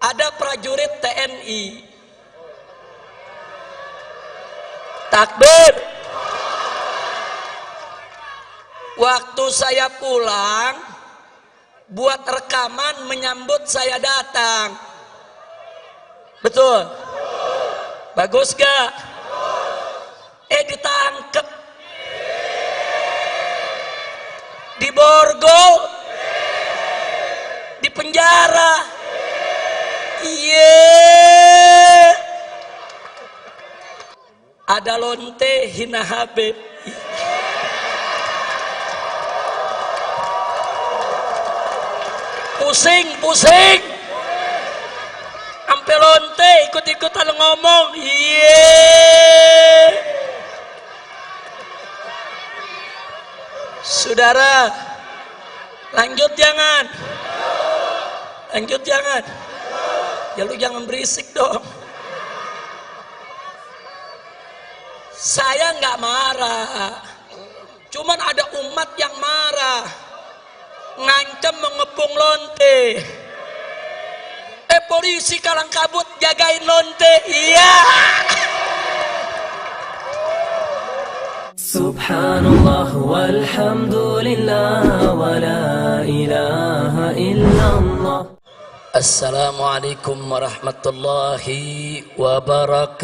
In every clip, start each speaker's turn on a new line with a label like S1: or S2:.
S1: ada prajurit TNI. Takbir. Waktu saya pulang buat rekaman menyambut saya datang. Betul? Bagus gak? Ditangkep. Diborgol. Di penjara. Ada lonte hina Habib. Pusing. Ampe lonte ikut-ikutan ngomong. Saudara, lanjut jangan. Ya lu jangan berisik dong. Saya nggak marah, cuman ada umat yang marah, ngancam mengepung lonte. Polisi kalang kabut jagain lonte. Iya.
S2: Subhanallah walhamdulillah wa la ilaha illallah.
S1: Assalamualaikum warahmatullahi wabarakatuh.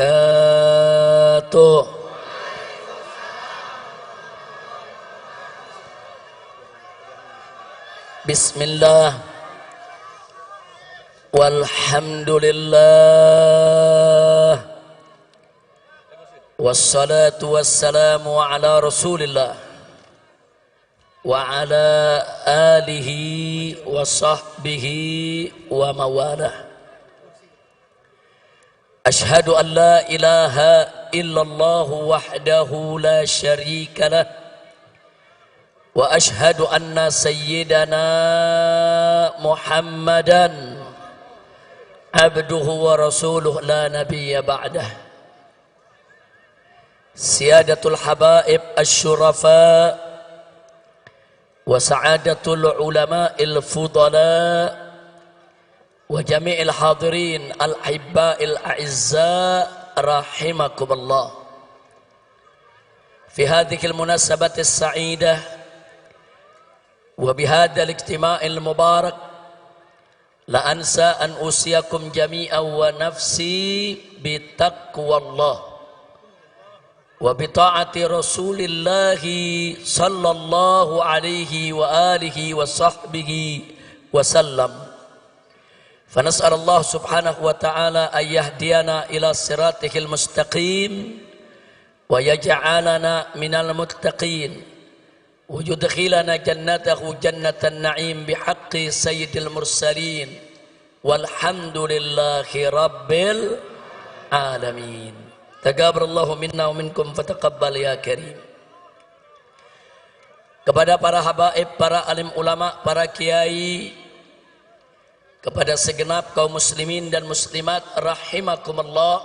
S1: Bismillah walhamdulillah wassalatu wassalamu ala rasulillah wa ala alihi wa sahbihi wa mawalah. Ashhadu an la ilaha illallah wahdahu la syarika lah wa ashhadu anna sayyidana Muhammadan abduhu wa rasuluh la nabiyya ba'dah. Siyadatul habaib asy-syurafa wa sa'adatul ulama'il fudala wa jami'il hadirin al-hibba'il a'izza rahimakumullah. Fi hadhihi al-munasabati as-sa'idah وبهذا الاجتماع المبارك لا أنسى أن أوصيكم جميعا ونفسي بتقوى الله وبطاعة رسول الله صلى الله عليه وآله وصحبه وسلم. فنسأل الله سبحانه وتعالى أن يهدينا إلى صراطه المستقيم ويجعلنا من المتقين ويدخلنا جنته جنة النعيم بحق سيد المرسلين والحمد لله رب العالمين. تقبل الله منا ومنكم فتقبل يا كريم. Kepada para habaib, para alim ulama, para kiai, kepada segenap kaum muslimin dan muslimat rahimakumullah,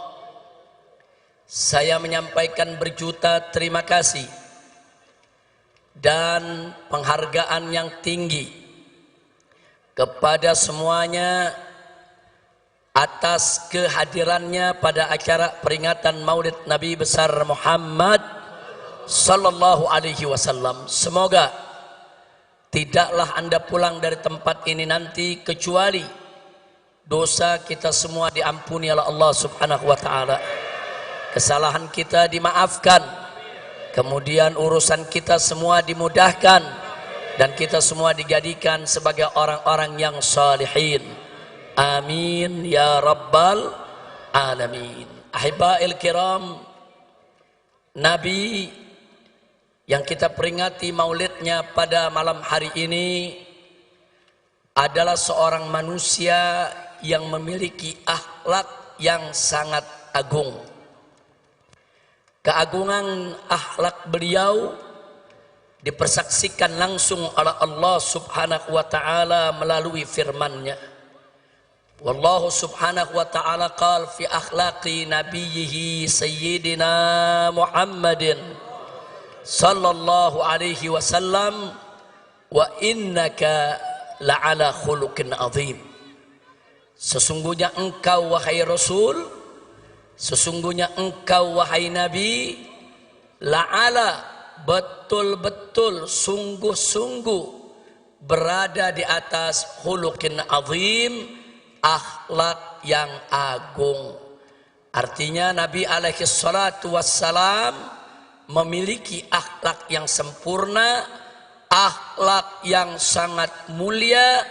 S1: saya menyampaikan berjuta terima kasih dan penghargaan yang tinggi kepada semuanya atas kehadirannya pada acara peringatan Maulid Nabi besar Muhammad sallallahu alaihi wasallam. Semoga tidaklah Anda pulang dari tempat ini nanti kecuali dosa kita semua diampuni oleh Allah Subhanahu wa taala. Kesalahan kita dimaafkan. Kemudian urusan kita semua dimudahkan dan kita semua dijadikan sebagai orang-orang yang salihin. Amin ya rabbal alamin. Ahibail kiram, Nabi yang kita peringati maulidnya pada malam hari ini adalah seorang manusia yang memiliki akhlak yang sangat agung. Keagungan akhlak beliau dipersaksikan langsung oleh Allah Subhanahu wa taala melalui firman-Nya. Wallahu Subhanahu wa taala qala fi akhlaqi nabiyhi sayyidina Muhammadin sallallahu alaihi wasallam wa innaka la'ala khuluqin azim. Sesungguhnya engkau wahai Rasul, sesungguhnya engkau wahai Nabi, la'ala, betul-betul, sungguh-sungguh berada di atas khuluqin azim, akhlak yang agung. Artinya Nabi alaihi salatu wassalam memiliki akhlak yang sempurna, akhlak yang sangat mulia,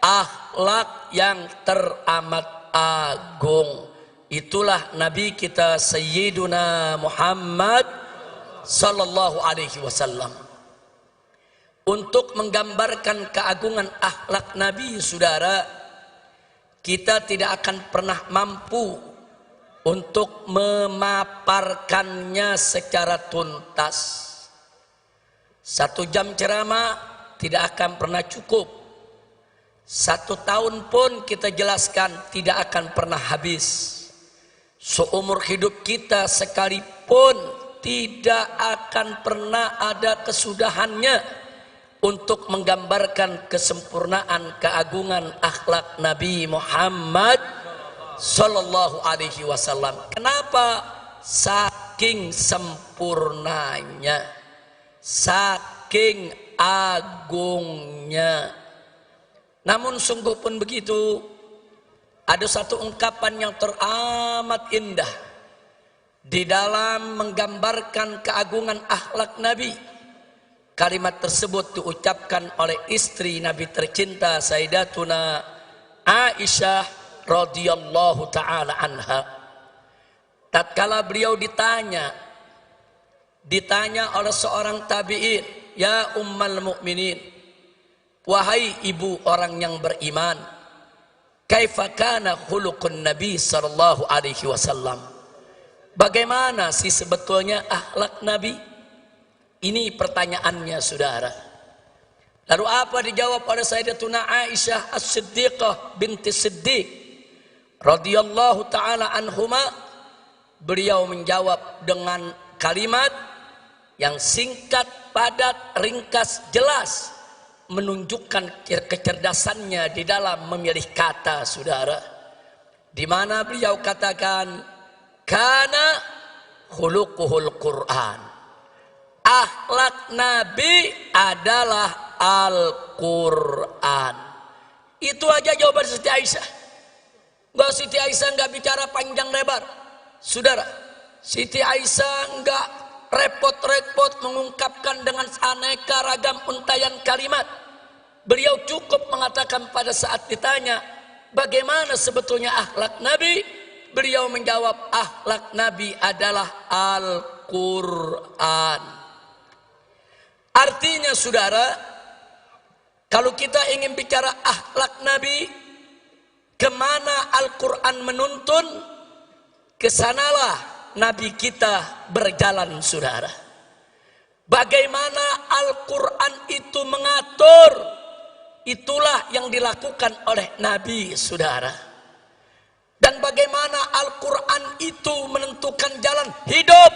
S1: akhlak yang teramat agung. Itulah Nabi kita Sayyiduna Muhammad sallallahu alaihi wasallam. Untuk menggambarkan keagungan akhlak Nabi, saudara, kita tidak akan pernah mampu untuk memaparkannya secara tuntas. 1 jam ceramah tidak akan pernah cukup. 1 tahun pun kita jelaskan tidak akan pernah habis. Seumur hidup kita sekalipun tidak akan pernah ada kesudahannya untuk menggambarkan kesempurnaan keagungan akhlak Nabi Muhammad sallallahu alaihi wasallam. Kenapa? Saking sempurnanya, saking agungnya. Namun sungguh pun begitu, ada satu ungkapan yang teramat indah di dalam menggambarkan keagungan akhlak Nabi. Kalimat tersebut diucapkan oleh istri Nabi tercinta Sayyidatuna Aisyah radhiyallahu taala anha. Tatkala beliau ditanya oleh seorang tabi'in, "Ya ummal mukminin, wahai ibu orang yang beriman, kaifa kana khuluqun Nabi sallallahu alaihi wasallam?" Bagaimana sih sebetulnya akhlak Nabi? Ini pertanyaannya, saudara. Lalu apa dijawab oleh Sayyidatuna Aisyah As-Siddiqah binti Siddiq radhiyallahu taala anhuma? Beliau menjawab dengan kalimat yang singkat, padat, ringkas, jelas, menunjukkan kecerdasannya di dalam memilih kata, saudara. Di mana beliau katakan, kana khuluquhul Qur'an. Akhlak Nabi adalah Al-Quran. Itu aja jawaban Siti Aisyah. Siti Aisyah nggak bicara panjang lebar, saudara. Siti Aisyah nggak repot-repot mengungkapkan dengan aneka ragam untayan kalimat. Beliau cukup mengatakan pada saat ditanya, bagaimana sebetulnya akhlak Nabi? Beliau menjawab, akhlak Nabi adalah Al-Quran. Artinya, saudara, kalau kita ingin bicara akhlak Nabi, kemana Al-Quran menuntun, kesanalah Nabi kita berjalan, saudara. Bagaimana Al-Quran itu mengatur, itulah yang dilakukan oleh Nabi, saudara. Dan bagaimana Al-Quran itu menentukan jalan hidup,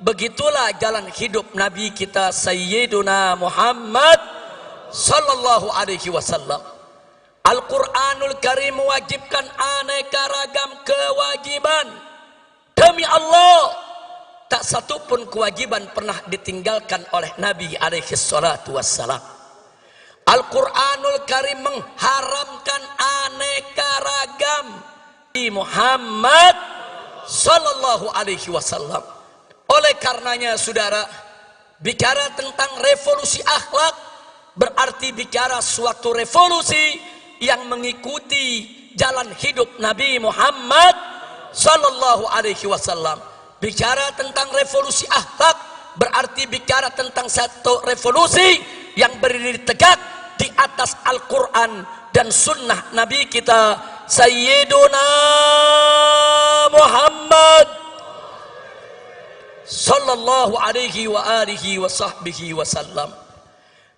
S1: begitulah jalan hidup Nabi kita Sayyiduna Muhammad sallallahu alaihi wasallam. Al-Quranul Karim mewajibkan aneka ragam kewajiban. Demi Allah, tak satu pun kewajiban pernah ditinggalkan oleh Nabi alaihi salatu wassalam. Al-Quranul Karim mengharamkan aneka ragam di Muhammad sallallahu alaihi wasallam. Oleh karenanya, saudara, bicara tentang revolusi akhlak berarti bicara suatu revolusi yang mengikuti jalan hidup Nabi Muhammad sallallahu alaihi wasallam. Bicara tentang revolusi akhlak berarti bicara tentang satu revolusi yang berdiri tegak di atas Al-Quran dan sunnah Nabi kita Sayyiduna Muhammad sallallahu alaihi wa alihi wa sahbihi wasallam.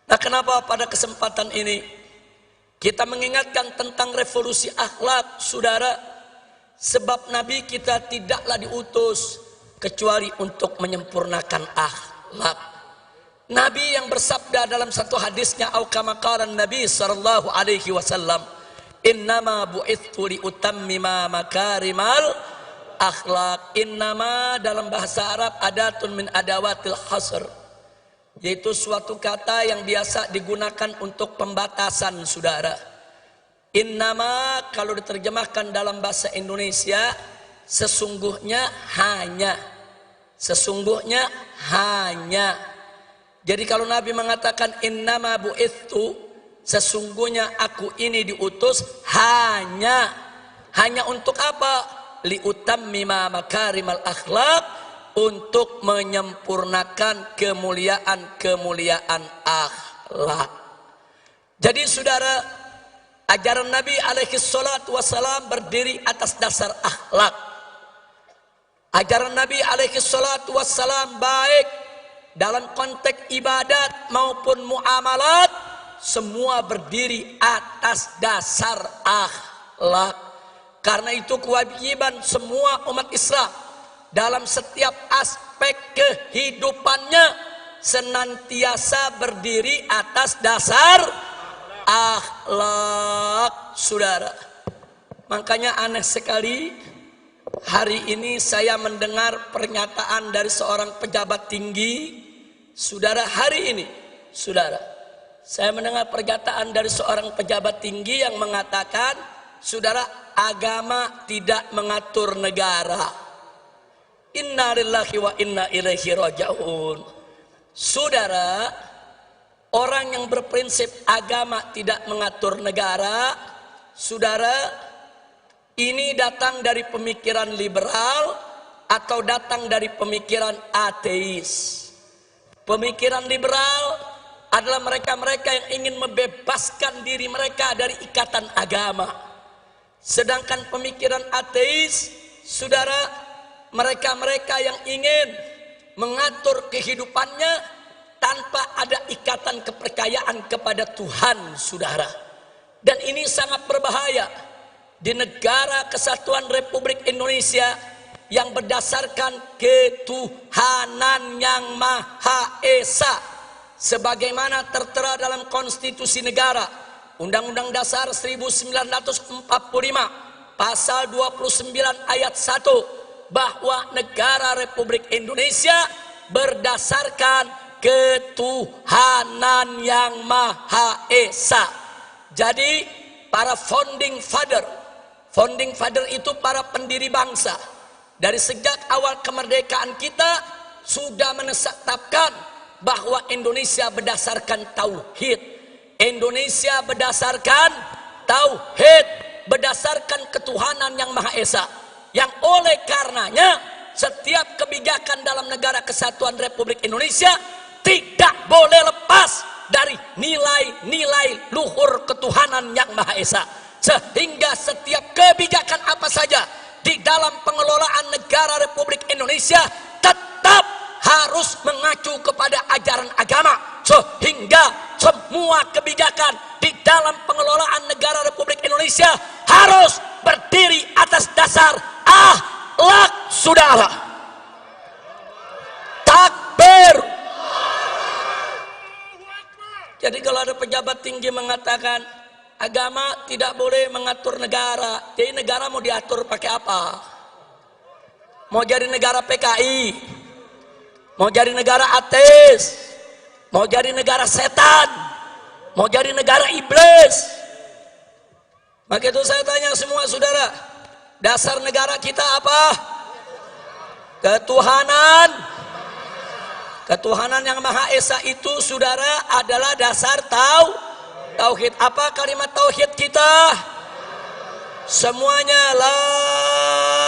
S1: Nah, kenapa pada kesempatan ini kita mengingatkan tentang revolusi akhlak, saudara? Sebab Nabi kita tidaklah diutus kecuali untuk menyempurnakan akhlak. Nabi yang bersabda dalam satu hadisnya, au kama qala Nabi sallallahu alaihi wasallam, Innama bu'ithu liutammima makarimal akhlak. Innama dalam bahasa Arab adatun min adawatil hasr, yaitu suatu kata yang biasa digunakan untuk pembatasan, saudara. Innama kalau diterjemahkan dalam bahasa Indonesia, sesungguhnya hanya. Sesungguhnya hanya. Jadi kalau Nabi mengatakan innama bu'ithu, sesungguhnya aku ini diutus hanya untuk apa? Liutammima makarimal akhlak, untuk menyempurnakan kemuliaan akhlak. Jadi saudara, ajaran Nabi alaihi salatu wassalam berdiri atas dasar akhlak. Ajaran Nabi alaihi salatu wassalam baik dalam konteks ibadat maupun muamalat, semua berdiri atas dasar akhlak. Karena itu kewajiban semua umat Islam dalam setiap aspek kehidupannya senantiasa berdiri atas dasar akhlak, saudara. Makanya aneh sekali, hari ini saya mendengar pernyataan dari seorang pejabat tinggi, saudara. Hari ini, saudara, saya mendengar pernyataan dari seorang pejabat tinggi yang mengatakan, saudara, agama tidak mengatur negara. Inna lillahi wa inna ilaihi raji'un. Saudara, orang yang berprinsip agama tidak mengatur negara, saudara, ini datang dari pemikiran liberal atau datang dari pemikiran ateis. Pemikiran liberal adalah mereka-mereka yang ingin membebaskan diri mereka dari ikatan agama. Sedangkan pemikiran ateis, saudara, mereka-mereka yang ingin mengatur kehidupannya tanpa ada ikatan kepercayaan kepada Tuhan, saudara. Dan ini sangat berbahaya di negara kesatuan Republik Indonesia yang berdasarkan ketuhanan yang Maha Esa, sebagaimana tertera dalam konstitusi negara, Undang-Undang Dasar 1945 pasal 29 ayat 1, bahwa negara Republik Indonesia berdasarkan ketuhanan yang Maha Esa. Jadi para founding father itu para pendiri bangsa, dari sejak awal kemerdekaan kita sudah menetapkan bahwa Indonesia berdasarkan tauhid. Indonesia berdasarkan tauhid, berdasarkan ketuhanan yang Maha Esa, yang oleh karenanya setiap kebijakan dalam negara kesatuan Republik Indonesia tidak boleh lepas dari nilai-nilai luhur ketuhanan yang Maha Esa. Sehingga setiap kebijakan apa saja di dalam pengelolaan negara Republik Indonesia tetap harus mengacu kepada ajaran agama, sehingga semua kebijakan di dalam pengelolaan negara Republik Indonesia harus berdiri atas dasar akhlak, saudara. Takbir. Jadi kalau ada pejabat tinggi mengatakan agama tidak boleh mengatur negara, jadi negara mau diatur pakai apa? Mau jadi negara PKI, mau jadi negara ateis, mau jadi negara setan, mau jadi negara iblis. Maka itu saya tanya semua saudara, dasar negara kita apa? Ketuhanan. Ketuhanan yang Maha Esa itu, saudara, adalah dasar tauhid. Apa kalimat tauhid kita? Semuanya la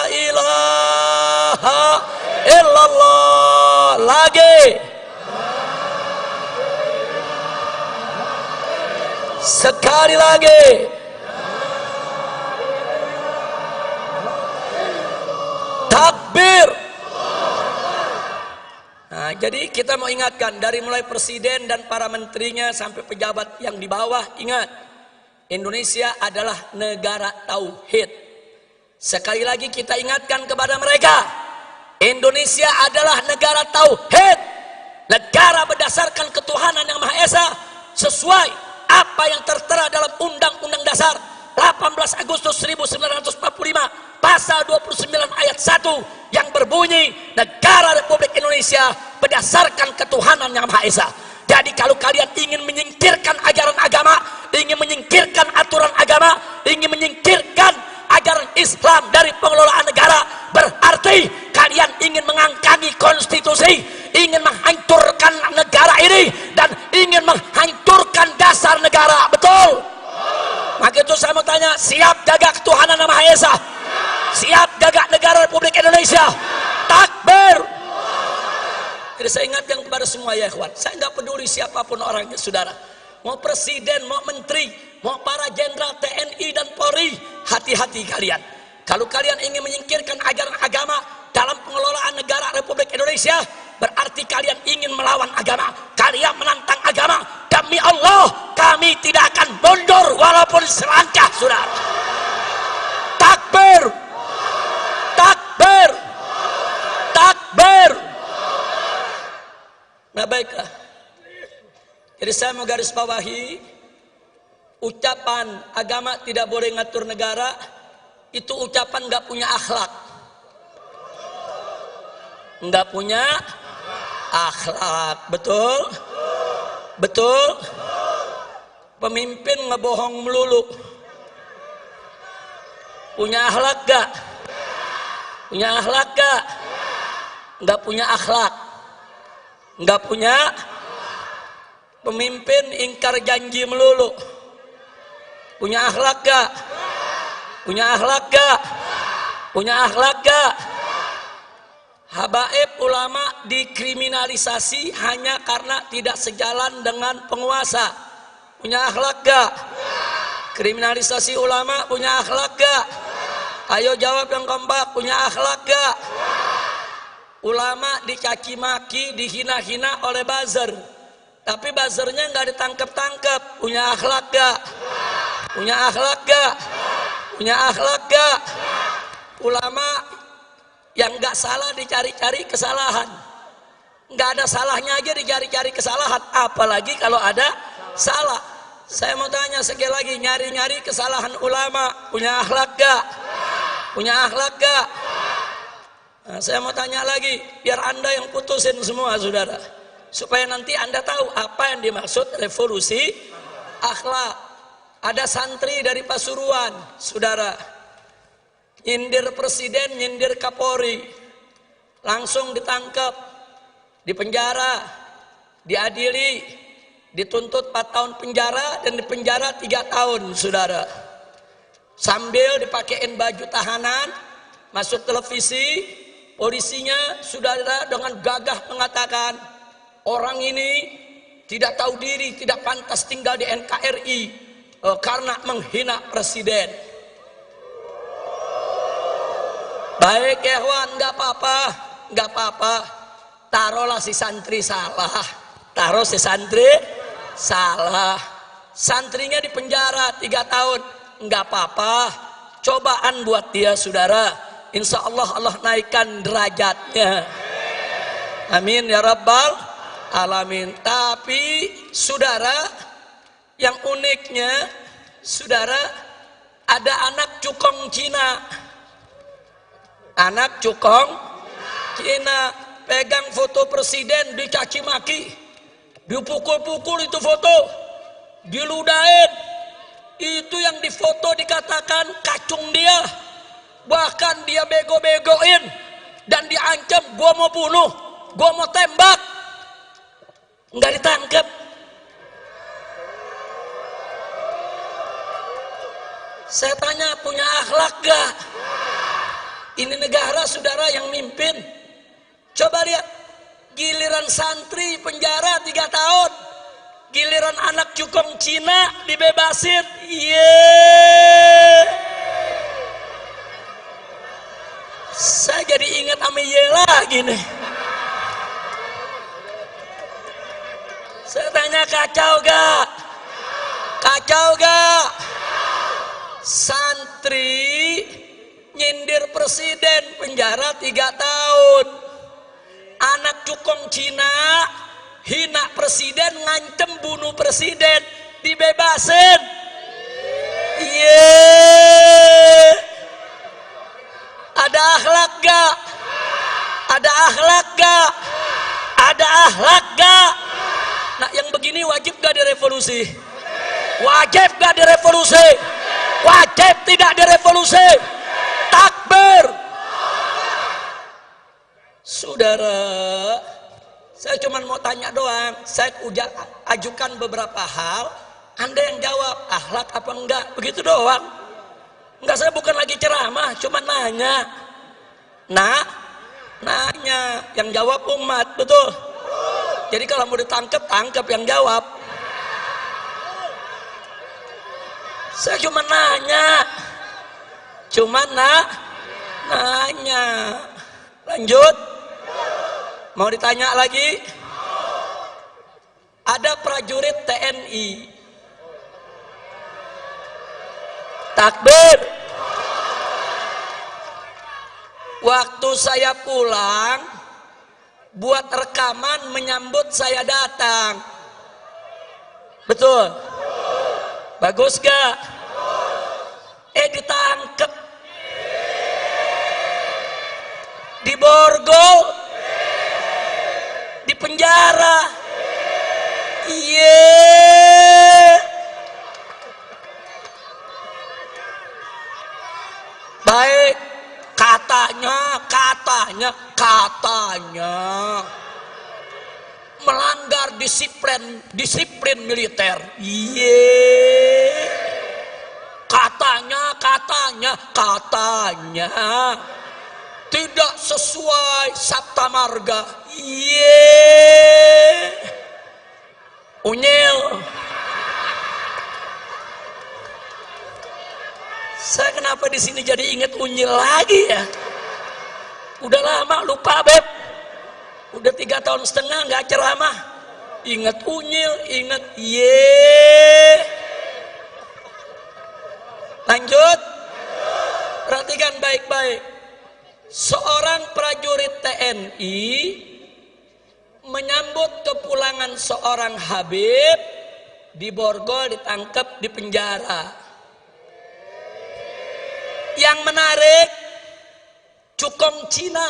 S1: ilaha illallah. Lagi. Sekali lagi. Takbir. Nah, jadi kita mau ingatkan dari mulai presiden dan para menterinya sampai pejabat yang di bawah, ingat, Indonesia adalah negara tauhid. Sekali lagi kita ingatkan kepada mereka, Indonesia adalah negara tauhid, negara berdasarkan ketuhanan yang Maha Esa, sesuai apa yang tertera dalam Undang-Undang Dasar 18 Agustus 1945 pasal 29 ayat 1 yang berbunyi negara Republik Indonesia berdasarkan ketuhanan yang Maha Esa. Jadi kalau kalian ingin menyingkirkan ajaran agama, ingin menyingkirkan aturan agama, ingin menyingkirkan ajaran Islam dari pengelolaan negara, berarti kalian ingin mengangkangi konstitusi, ingin menghancurkan negara ini dan ingin menghancurkan dasar negara. Betul? Maka itu saya mau tanya, siap jaga ketuhanan yang Maha Esa? Siap jaga negara Republik Indonesia? Takbir. Jadi saya ingatkan kepada semua ya ikhwan, saya nggak peduli siapapun orangnya saudara, mau presiden, mau menteri, mau para jenderal TNI dan Polri, hati-hati kalian. Kalau kalian ingin menyingkirkan ajaran agama dalam pengelolaan negara Republik Indonesia, berarti kalian ingin melawan agama, kalian menantang agama. Demi Allah, kami tidak akan mundur walaupun selangkah, saudara. Takbir, takbir, takbir. Nah baiklah, jadi saya mau garis bawahi, ucapan agama tidak boleh ngatur negara, itu ucapan nggak punya akhlak, nggak punya akhlak. Betul? Betul? Pemimpin ngebohong melulu, punya akhlak gak? Punya akhlak gak? Nggak punya akhlak, nggak punya. Pemimpin ingkar janji melulu, punya akhlak gak? Punya akhlak gak? Punya akhlak gak? Habaib ulama dikriminalisasi hanya karena tidak sejalan dengan penguasa, punya akhlak gak? Kriminalisasi ulama punya akhlak gak? Ayo jawab yang kompak, punya akhlak gak? Ulama dicaci maki, dihina-hina oleh buzzer, tapi buzzernya nggak ditangkap-tangkap, punya akhlak gak? Punya akhlak gak? Punya akhlak gak? Ulama yang nggak salah dicari-cari kesalahan, nggak ada salahnya aja dicari-cari kesalahan, apalagi kalau ada salah. Saya mau tanya sekali lagi, nyari-nyari kesalahan ulama punya akhlak gak? Punya akhlak gak? Nah, saya mau tanya lagi, biar anda yang putusin semua saudara, supaya nanti anda tahu apa yang dimaksud revolusi akhlak. Ada santri dari Pasuruan saudara, nyindir presiden, nyindir Kapolri, langsung ditangkap, dipenjara, diadili, dituntut 4 tahun penjara dan dipenjara 3 tahun saudara. Sambil dipakein baju tahanan, masuk televisi, polisinya saudara dengan gagah mengatakan orang ini tidak tahu diri, tidak pantas tinggal di NKRI karena menghina presiden. Baik ya Wan, nggak apa-apa, nggak apa-apa. Taruhlah si santri salah, taruh si santri salah, santrinya di penjara 3 tahun, nggak apa-apa. Cobaan buat dia saudara. Insya Allah Allah naikkan derajatnya. Amin ya Rabbal Alamin. Tapi saudara, yang uniknya saudara, ada anak cukong Cina. Anak cukong Cina pegang foto presiden, dicaci maki, dipukul-pukul itu foto, diludahin. Itu yang difoto dikatakan kacung dia, bahkan dia bego-begoin dan diancam, gua mau bunuh, gua mau tembak, nggak ditangkap. Saya tanya, punya akhlak gak? Ini negara saudara yang mimpin. Coba lihat, giliran santri penjara 3 tahun, giliran anak cukong Cina dibebasin. Saya jadi ingat sama lagi nih. Saya tanya, kacau gak? Kacau gak? Santri nyindir presiden penjara 3 tahun, anak cukong Cina hina presiden, ngancem bunuh presiden, dibebasin. Ada akhlak gak? Ada akhlak gak? Ada akhlak gak? Nah, yang begini wajib gak direvolusi? Wajib gak direvolusi? Wajib tidak direvolusi? Takbir. Saudara, saya cuma mau tanya doang. Saya udah ajukan beberapa hal, Anda yang jawab akhlak apa enggak, begitu doang. Enggak, saya bukan lagi ceramah, cuma nanya. Nanya, yang jawab umat, betul. Jadi kalau mau ditangkap, tangkap yang jawab. Saya cuma nanya. Nanya. Lanjut. Mau ditanya lagi? Ada prajurit TNI. Takbir. Waktu saya pulang, buat rekaman menyambut saya datang. Betul? Bagus gak? Ditangkep. Diborgol. Di penjara. Baik, katanya melanggar disiplin militer. Katanya tidak sesuai Sabta Marga. Unyil. Saya kenapa di sini jadi inget unyil lagi ya? Udah lama lupa, Beb. Udah 3,5 tahun nggak ceramah. Ingat unyil, ingat Lanjut. Perhatikan baik-baik. Seorang prajurit TNI menyambut kepulangan seorang Habib, diborgol, ditangkap, dipenjara. Yang menarik, cukong Cina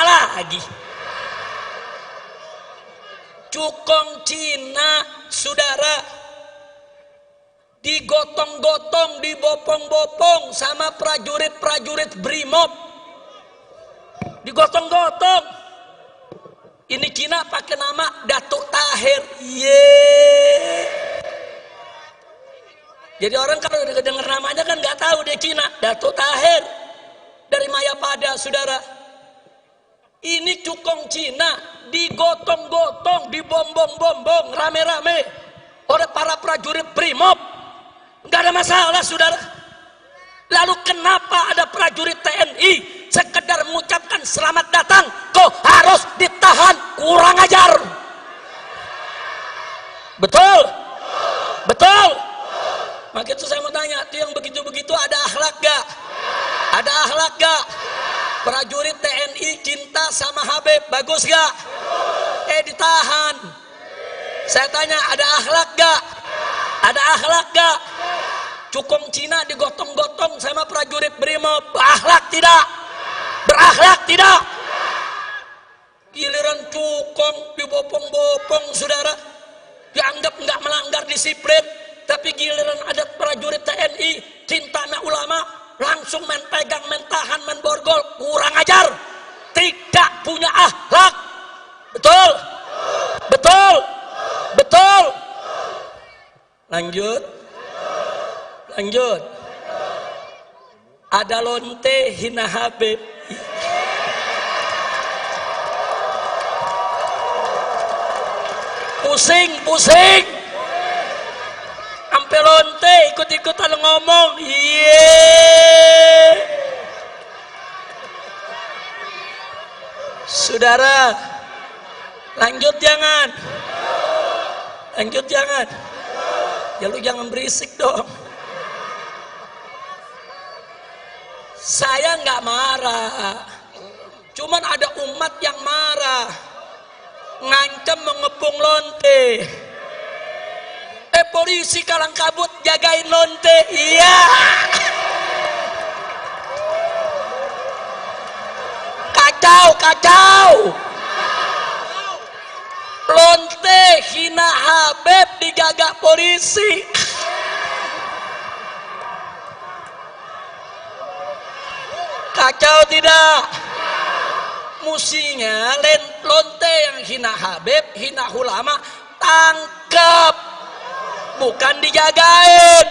S1: lagi. Cukong Cina, saudara, digotong-gotong, dibopong-bopong sama prajurit-prajurit Brimob. Digotong-gotong. Ini Cina pakai nama Datuk Tahir. Jadi orang kalau dengar namanya kan nggak tahu dia Cina. Datuk Tahir dari Mayapada, saudara. Ini cukong Cina digotong-gotong, dibombong-bombong rame-rame oleh para prajurit Brimob. Nggak ada masalah, saudara. Lalu kenapa ada prajurit TNI sekedar mengucapkan selamat datang kok harus ditahan? Kurang ajar. Betul? Maka itu saya mau tanya, itu yang begitu-begitu ada akhlak gak? Ada akhlak gak? Prajurit TNI cinta sama Habib, bagus gak? Ditahan. Saya tanya, ada akhlak gak? Ada akhlak gak? Cukong Cina digotong-gotong sama prajurit Brimob, berakhlak tidak? Berakhlak tidak? Giliran cukong dibopong-bopong, saudara, dianggap nggak melanggar disiplin. Tapi giliran ada prajurit TNI cinta sama ulama, langsung main pegang, main tahan, main borgol. Kurang ajar, tidak punya akhlak. Betul. Lanjut. Ada lonte hina Habib. Pusing. Ampe lonte ikut-ikutan ngomong. Saudara, lanjut jangan. Ya lu jangan berisik dong. Saya nggak marah, cuman ada umat yang marah, ngancam mengepung lonte. polisi kalang kabut jagain lonte. Iya. Kacau. Lonte hina Habib dijaga polisi. Kacau tidak? Musinya lonte yang hina Habib, hina ulama, tangkap, bukan dijagain.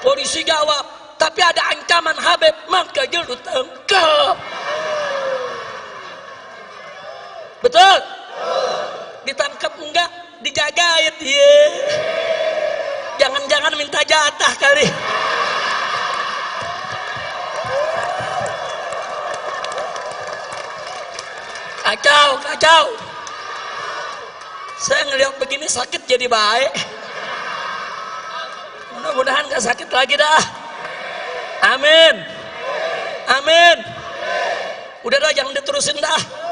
S1: Polisi jawab, tapi ada ancaman Habib, maka jelu tangkap. Betul? Ditangkap enggak? Dijagain. Jangan-jangan minta jatah kali. Kacau. Saya ngelihat begini sakit jadi baik. Mudah-mudahan gak sakit lagi dah. Amin. Udah dah, jangan diterusin dah.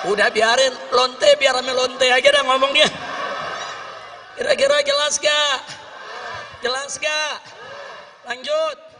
S1: Udah biarin lonte, biar rame lonte aja dah ngomongnya. Kira-kira jelas gak? Lanjut.